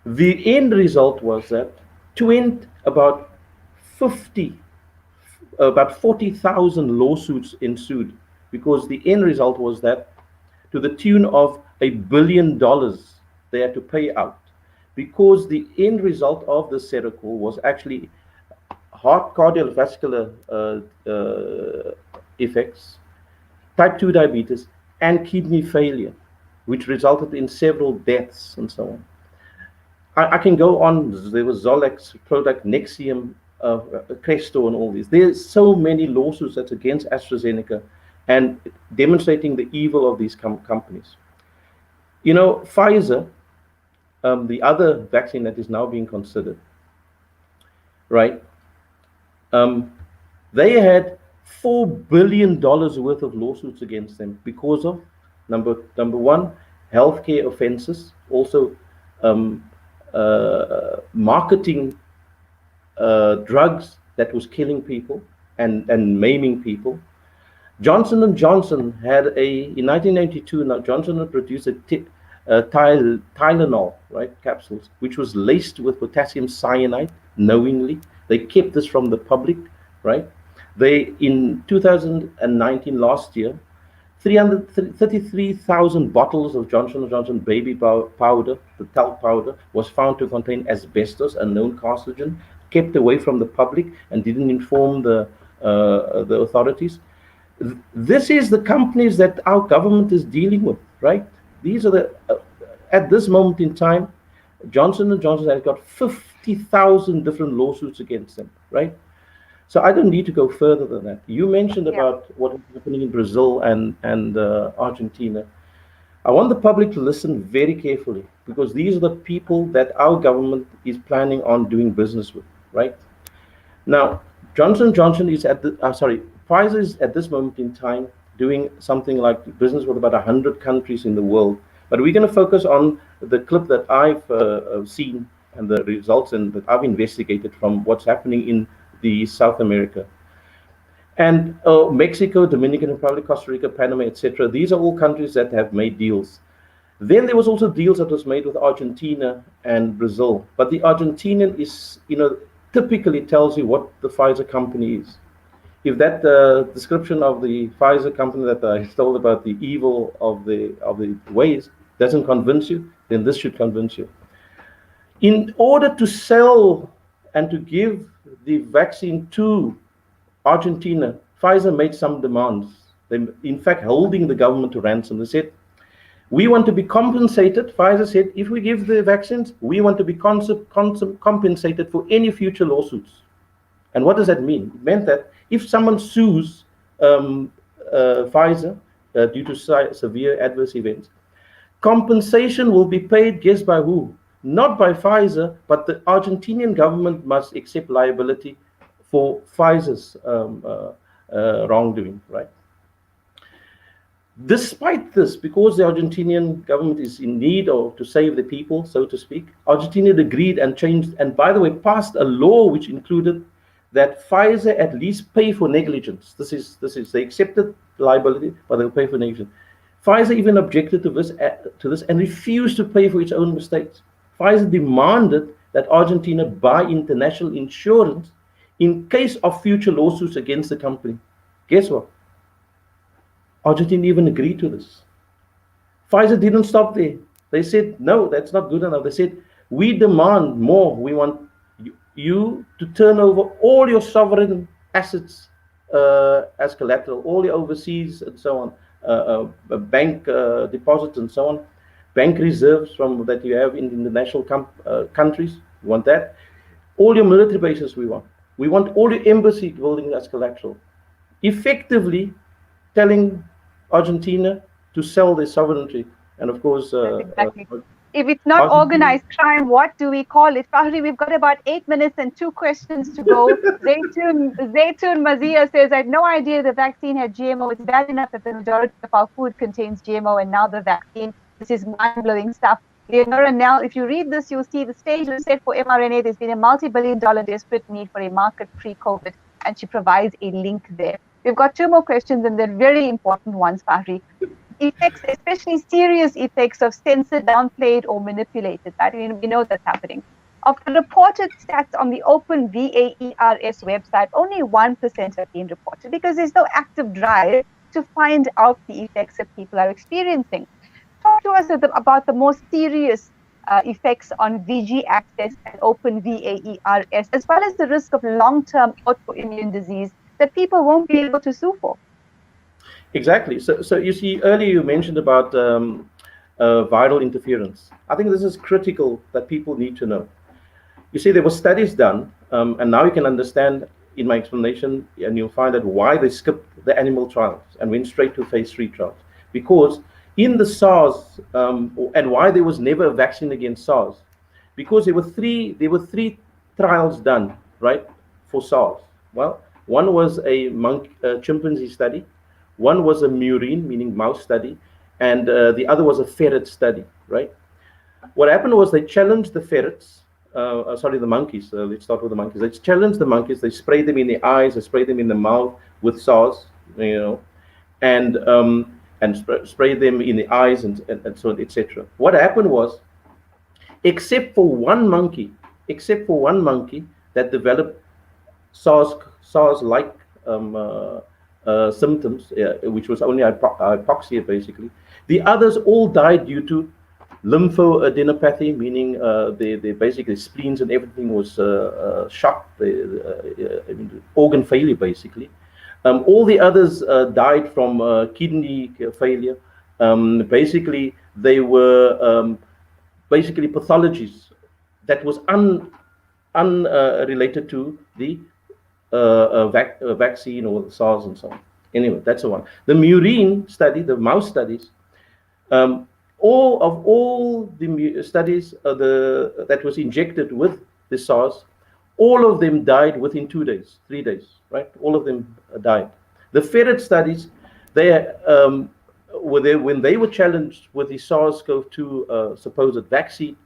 the end result was that about 40,000 lawsuits ensued, because the end result was that to the tune of $1 billion they had to pay out, because the end result of the Seroquel was actually heart cardiovascular effects, type 2 diabetes, and kidney failure, which resulted in several deaths and so on. I can go on. There was Zolax, Prodac, Nexium, Crestor, and all these. There's so many lawsuits that's against AstraZeneca and demonstrating the evil of these companies. You know, Pfizer, the other vaccine that is now being considered, right? They had $4 billion worth of lawsuits against them because of number one, healthcare offenses, also marketing drugs that was killing people and maiming people. Johnson & Johnson had in 1992, now Johnson had produced Tylenol, right, capsules, which was laced with potassium cyanide knowingly. They kept this from the public, right? They, in 2019, last year, 333,000 bottles of Johnson & Johnson baby powder, the talc powder, was found to contain asbestos, a known carcinogen, kept away from the public and didn't inform the authorities. This is the companies that our government is dealing with, right? These are the, at this moment in time, Johnson & Johnson has got 50,000 different lawsuits against them, right? So I don't need to go further than that. You mentioned about what is happening in Brazil and Argentina. I want the public to listen very carefully, because these are the people that our government is planning on doing business with, right? Now, Johnson & Johnson is Pfizer is at this moment in time doing something like business with about 100 countries in the world. But we're going to focus on the clip that I've seen and the results that I've investigated from what's happening in the South America. And Mexico, Dominican Republic, Costa Rica, Panama, etc. These are all countries that have made deals. Then there was also deals that was made with Argentina and Brazil. But the Argentinian is, typically tells you what the Pfizer company is. if that description of the Pfizer company that I told about the evil of the ways doesn't convince you, then this should convince you. In order to sell and to give the vaccine to Argentina, Pfizer made some demands. They, in fact, holding the government to ransom. They said, we want to be compensated. Pfizer said, if we give the vaccines, we want to be compensated for any future lawsuits. And what does that mean? It meant that if someone sues Pfizer due to severe adverse events, compensation will be paid, guess by who? Not by Pfizer, but the Argentinian government must accept liability for Pfizer's wrongdoing, right? Despite this, because the Argentinian government is in need of to save the people, so to speak, Argentina agreed and changed, and by the way, passed a law which included that Pfizer at least pay for negligence. This is they accepted liability, but they'll pay for negligence. Pfizer even objected to this and refused to pay for its own mistakes. Pfizer demanded that Argentina buy international insurance in case of future lawsuits against the company. Guess what? Argentina even agreed to this. Pfizer didn't stop there. They said, no, that's not good enough. They said, we demand more. We want you to turn over all your sovereign assets as collateral, all your overseas and so on, bank deposits and so on, bank reserves from that you have in international countries. We want that. All your military bases we want. We want all your embassy building as collateral. Effectively telling Argentina to sell their sovereignty. And of course, exactly. If it's not organized crime, what do we call it? Fahrie, we've got about 8 minutes and 2 questions to go. Zaytun Mazia says, I had no idea the vaccine had GMO. It's bad enough that the majority of our food contains GMO, and now the vaccine. This is mind-blowing stuff. Leonora Nell, if you read this, you'll see the stage is set for mRNA. There's been a multi-billion-dollar desperate need for a market pre-COVID, and she provides a link there. We've got 2 more questions, and they're very important ones, Fahrie. Effects, especially serious effects of censored, downplayed, or manipulated. That we know that's happening. Of the reported stats on the Open VAERS website, only 1% have been reported because there's no active drive to find out the effects that people are experiencing. Talk to us about the more serious effects on VG access and Open VAERS, as well as the risk of long-term autoimmune disease that people won't be able to sue for. Exactly. So you see, earlier you mentioned about viral interference. I think this is critical that people need to know. You see, there were studies done, and now you can understand in my explanation, and you'll find out why they skipped the animal trials and went straight to phase 3 trials. Because in the SARS, and why there was never a vaccine against SARS, because there were three trials done, right, for SARS. Well, one was a chimpanzee study, one was a murine, meaning mouse study, and the other was a ferret study, right? What happened was they challenged the ferrets, the monkeys. Let's start with the monkeys. They challenged the monkeys. They sprayed them in the eyes, they sprayed them in the mouth with SARS, and sprayed them in the eyes and so on, etc. What happened was, except for one monkey that developed SARS-like symptoms, which was only hypoxia, basically. The others all died due to lymphoadenopathy, meaning their basically spleens and everything was shot, organ failure, basically. All the others died from kidney failure. Basically, they were basically pathologies that was unrelated to the vaccine or the SARS and so on. Anyway, that's the one. The murine study, the mouse studies, all the studies that was injected with the SARS, all of them died within 2 days, 3 days, right? All of them died. The ferret studies, when they were challenged with the SARS-CoV-2 supposed vaccine,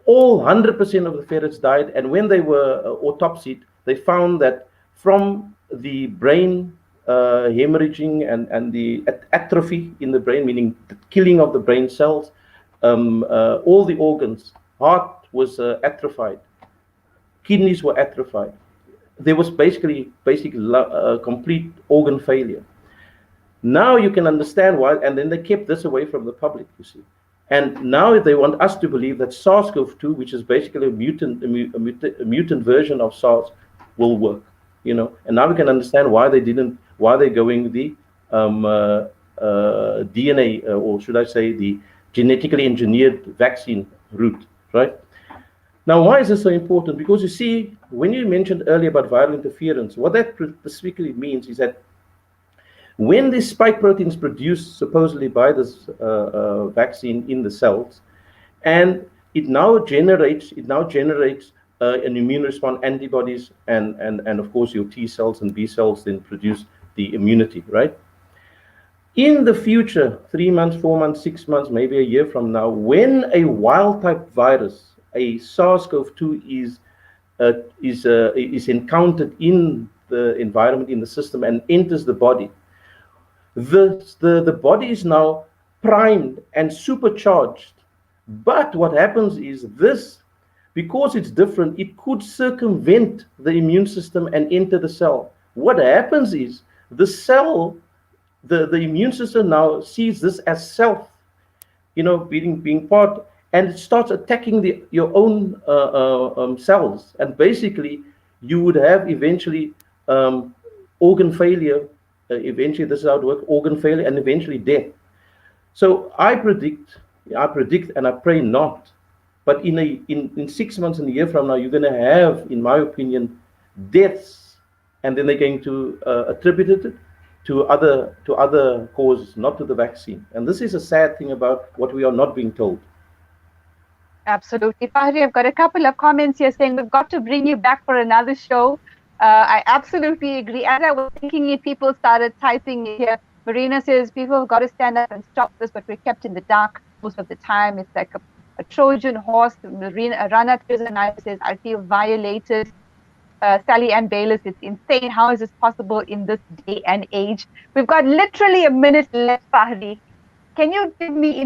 all 100% of the ferrets died, and when they were autopsied, they found that from the brain hemorrhaging and the atrophy in the brain, meaning the killing of the brain cells, all the organs, heart was atrophied, kidneys were atrophied, there was basically complete organ failure. Now you can understand why, and then they kept this away from the public, you see. And now they want us to believe that SARS-CoV-2, which is basically a mutant version of SARS, will work, you know. And now we can understand why they're going the DNA, or should I say the genetically engineered vaccine route, right? Now, why is this so important? Because you see, when you mentioned earlier about viral interference, what that specifically means is that when the spike proteins produced supposedly by this vaccine in the cells, and it now generates an immune response, antibodies, and of course your T cells and B cells then produce the immunity, right? In the future, 3 months, 4 months, 6 months, maybe a year from now, when a wild type virus, a SARS-CoV-2 is encountered in the environment, in the system, and enters the body, the body is now primed and supercharged. But what happens is this, because it's different, it could circumvent the immune system and enter the cell. What happens is the cell, the immune system now sees this as self, you know, being part, and it starts attacking your own cells. And basically, you would have eventually organ failure. Eventually, this is how it works: organ failure, and eventually death. So I predict, and I pray not, but in 6 months and a year from now, you're going to have, in my opinion, deaths, and then they're going to attribute it to other causes, not to the vaccine. And this is a sad thing about what we are not being told. Absolutely. Fahrie, I've got a couple of comments here saying we've got to bring you back for another show. I absolutely agree. As I was thinking it, people started typing here. Marina says people have got to stand up and stop this, but we're kept in the dark most of the time. It's like a Trojan horse. Marina, Rana says, I feel violated. Sally Ann Bayless, it's insane. How is this possible in this day and age? We've got literally a minute left, Fahrie. Can you give me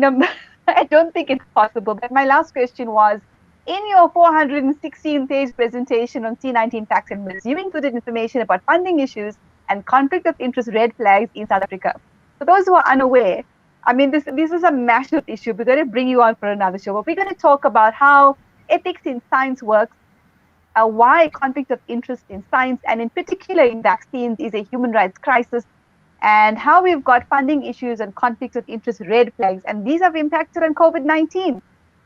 I don't think it's possible, but my last question was, in your 416-page presentation on C19 facts and myths, you included information about funding issues and conflict of interest red flags in South Africa. For those who are unaware, I mean, this is a massive issue. We're going to bring you on for another show, but we're going to talk about how ethics in science works, why conflict of interest in science, and in particular in vaccines, is a human rights crisis, and how we've got funding issues and conflicts of interest red flags, and these have impacted on COVID-19.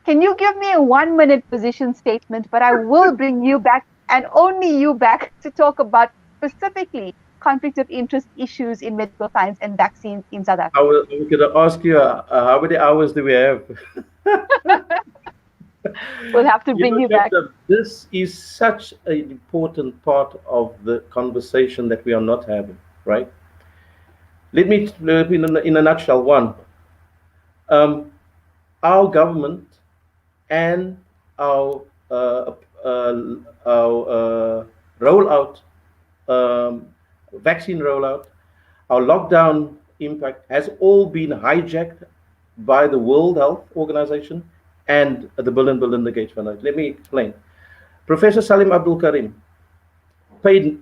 Can you give me a 1-minute position statement? But I will bring you back, and only you back, to talk about specifically conflict of interest issues in medical science and vaccines in South Africa. I was going to ask you, how many hours do we have? We'll have to bring you back. This is such an important part of the conversation that we are not having, right? Let me, in a nutshell, one, our government and our rollout, vaccine rollout, our lockdown impact has all been hijacked by the World Health Organization and the Bill and Melinda Gates Foundation. Let me explain. Professor Salim Abdul Karim, paid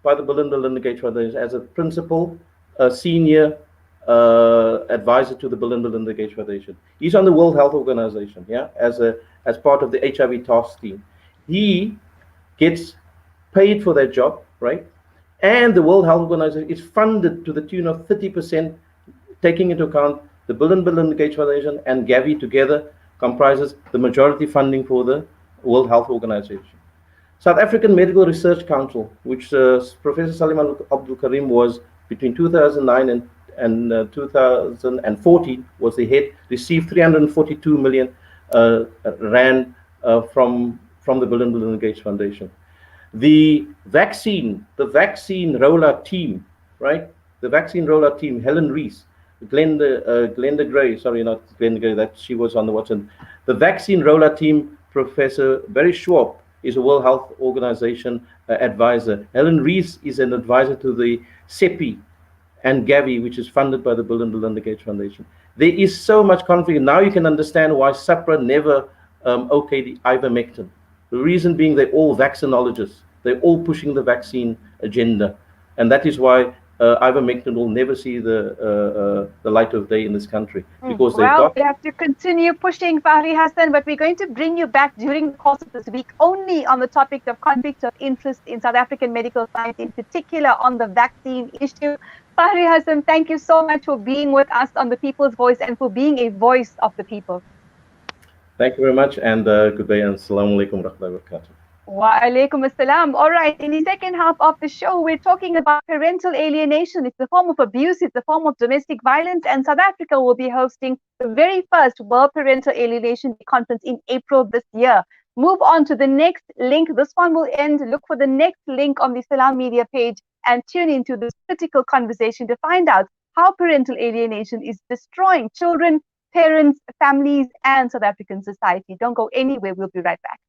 by the Bill and Melinda Gates Foundation as a principal, senior advisor to the Bill and Melinda Gates Foundation. He's on the World Health Organization, yeah, as part of the HIV task team. He gets paid for that job, right? And the World Health Organization is funded to the tune of 30%, taking into account the Bill and Melinda Gates Foundation and Gavi together comprises the majority funding for the World Health Organization. South African Medical Research Council, which Professor Salim Abdul Karim was between 2009 and 2014 was the head, received 342 million rand from the Bill and Melinda Gates Foundation. The vaccine rollout team, right? The vaccine rollout team, Helen Rees, Glenda Gray, sorry, not Glenda Gray, that she was on the Watson. The vaccine rollout team, Professor Barry Schwab, is a World Health Organization advisor. Helen Rees is an advisor to the CEPI and Gavi, which is funded by the Bill and Melinda Gates Foundation. There is so much conflict. Now you can understand why SAPRA never okayed the Ivermectin. The reason being they're all vaccinologists. They're all pushing the vaccine agenda. And that is why ivermectin will never see the light of day in this country, because they've Well, got... we have to continue pushing, Fahrie Hassan, but we're going to bring you back during the course of this week only on the topic of conflict of interest in South African medical science, in particular on the vaccine issue. Fahrie Hassan, thank you so much for being with us on The People's Voice and for being a voice of the people. Thank you very much, and good day, and assalamu alaikum wa rahmatullahi wa barakatuh. Wa alaikum assalam. All right, in the second half of the show, we're talking about parental alienation. It's a form of abuse, it's a form of domestic violence, and South Africa will be hosting the very first World Parental Alienation Conference in April this year. Move on to the next link. This one will end. Look for the next link on the Salaamedia page and tune into this critical conversation to find out how parental alienation is destroying children, parents, families, and South African society. Don't go anywhere. We'll be right back.